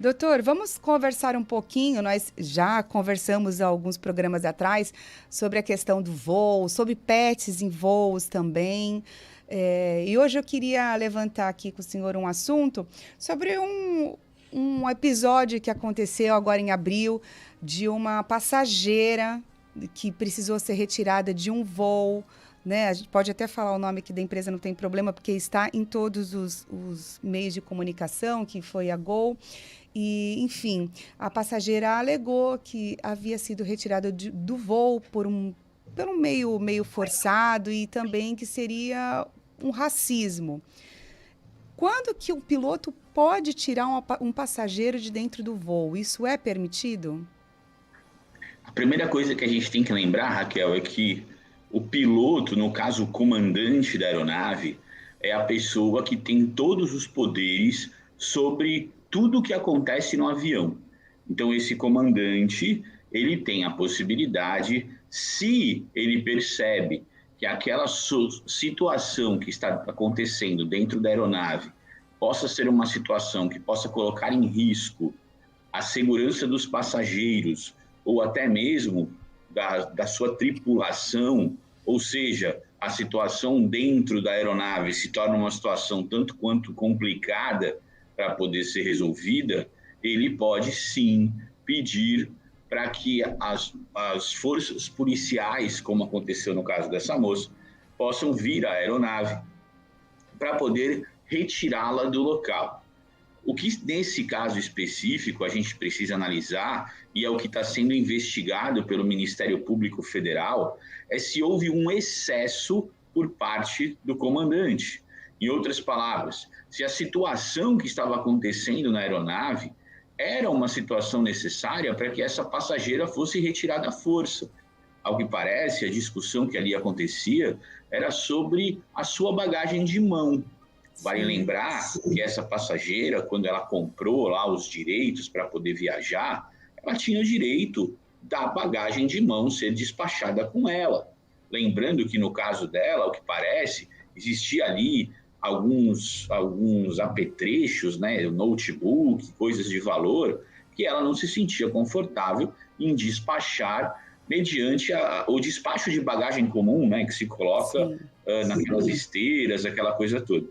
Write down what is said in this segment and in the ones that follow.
Doutor, vamos conversar um pouquinho. Nós já conversamos há alguns programas atrás sobre a questão do voo, sobre pets em voos também. E hoje eu queria levantar aqui com o senhor um assunto sobre um episódio que aconteceu agora em abril de uma passageira que precisou ser retirada de um voo. Né? A gente pode até falar o nome aqui da empresa, não tem problema, porque está em todos os meios de comunicação, que foi a Gol. E, enfim, a passageira alegou que havia sido retirada do voo por um meio forçado e também que seria um racismo. Quando que um piloto pode tirar um passageiro de dentro do voo? Isso é permitido? A primeira coisa que a gente tem que lembrar, Raquel, é que o piloto, no caso o comandante da aeronave, é a pessoa que tem todos os poderes sobre tudo o que acontece no avião. Então esse comandante, ele tem a possibilidade, se ele percebe que aquela situação que está acontecendo dentro da aeronave possa ser uma situação que possa colocar em risco a segurança dos passageiros ou até mesmo da sua tripulação, ou seja, a situação dentro da aeronave se torna uma situação tanto quanto complicada para poder ser resolvida, ele pode sim pedir para que as forças policiais, como aconteceu no caso dessa moça, possam vir à aeronave para poder retirá-la do local. O que nesse caso específico a gente precisa analisar, e é o que está sendo investigado pelo Ministério Público Federal, é se houve um excesso por parte do comandante. Em outras palavras, se a situação que estava acontecendo na aeronave era uma situação necessária para que essa passageira fosse retirada à força. Ao que parece, a discussão que ali acontecia era sobre a sua bagagem de mão. Vale lembrar que essa passageira, quando ela comprou lá os direitos para poder viajar, ela tinha o direito da bagagem de mão ser despachada com ela. Lembrando que no caso dela, ao que parece, existia ali alguns apetrechos, né, notebook, coisas de valor, que ela não se sentia confortável em despachar mediante o despacho de bagagem comum, né, que se coloca naquelas esteiras, aquela coisa toda.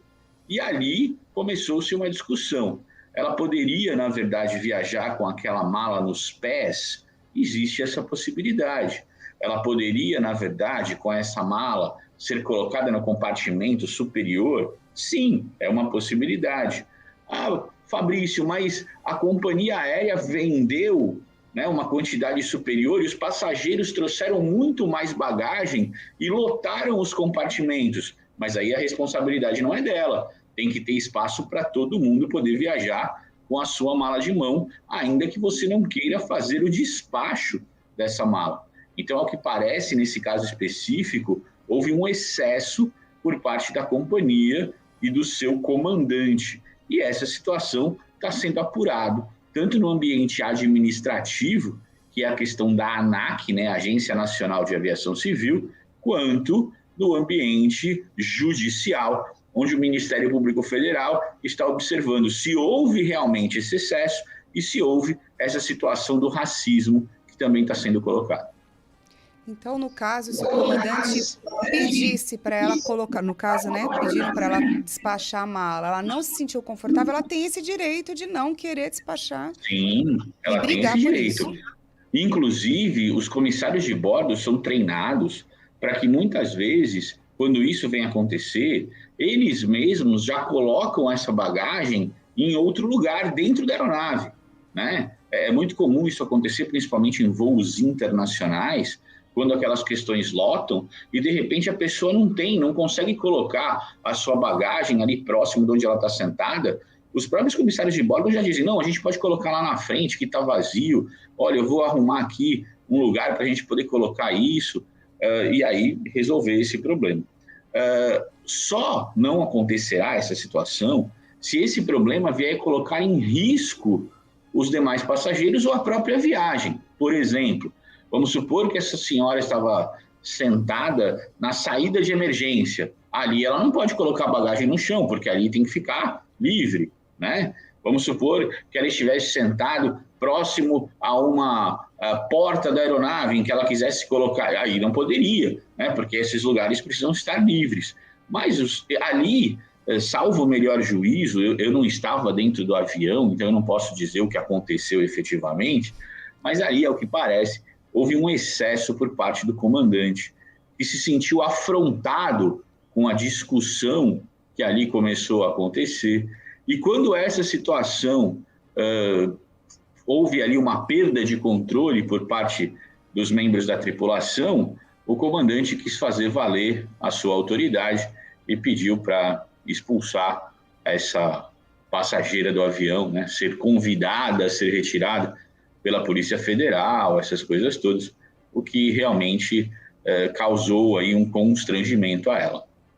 E ali começou-se uma discussão. Ela poderia, na verdade, viajar com aquela mala nos pés? Existe essa possibilidade. Ela poderia, na verdade, com essa mala, ser colocada no compartimento superior? Sim, é uma possibilidade. Ah, Fabrício, mas a companhia aérea vendeu, né, uma quantidade superior e os passageiros trouxeram muito mais bagagem e lotaram os compartimentos. Mas aí a responsabilidade não é dela. Tem que ter espaço para todo mundo poder viajar com a sua mala de mão, ainda que você não queira fazer o despacho dessa mala. Então, ao que parece, nesse caso específico, houve um excesso por parte da companhia e do seu comandante. E essa situação está sendo apurada, tanto no ambiente administrativo, que é a questão da ANAC, né, Agência Nacional de Aviação Civil, quanto no ambiente judicial, onde o Ministério Público Federal está observando se houve realmente esse excesso e se houve essa situação do racismo que também está sendo colocada. Então, no caso, se o comandante pedisse para ela colocar, no caso, né, pediram para ela despachar a mala, ela não se sentiu confortável, ela tem esse direito de não querer despachar Sim, e ela tem esse brigar por direito. isso. Inclusive, os comissários de bordo são treinados para que muitas vezes, quando isso vem acontecer, eles mesmos já colocam essa bagagem em outro lugar dentro da aeronave, né? É muito comum isso acontecer, principalmente em voos internacionais, quando aquelas questões lotam e de repente a pessoa não consegue colocar a sua bagagem ali próximo de onde ela está sentada. Os próprios comissários de bordo já dizem, não, a gente pode colocar lá na frente que está vazio, olha, eu vou arrumar aqui um lugar para a gente poder colocar isso, e aí resolver esse problema. Só não acontecerá essa situação se esse problema vier colocar em risco os demais passageiros ou a própria viagem. Por exemplo, vamos supor que essa senhora estava sentada na saída de emergência. Ali ela não pode colocar a bagagem no chão, porque ali tem que ficar livre, né? Vamos supor que ela estivesse sentado próximo a uma porta da aeronave em que ela quisesse colocar, aí não poderia, né? Porque esses lugares precisam estar livres. Mas ali, salvo o melhor juízo, eu não estava dentro do avião, então eu não posso dizer o que aconteceu efetivamente, mas ali, ao que parece, houve um excesso por parte do comandante, que se sentiu afrontado com a discussão que ali começou a acontecer. E quando essa situação houve ali uma perda de controle por parte dos membros da tripulação, o comandante quis fazer valer a sua autoridade e pediu para expulsar essa passageira do avião, né, ser convidada a ser retirada pela Polícia Federal, essas coisas todas, o que realmente causou aí um constrangimento a ela.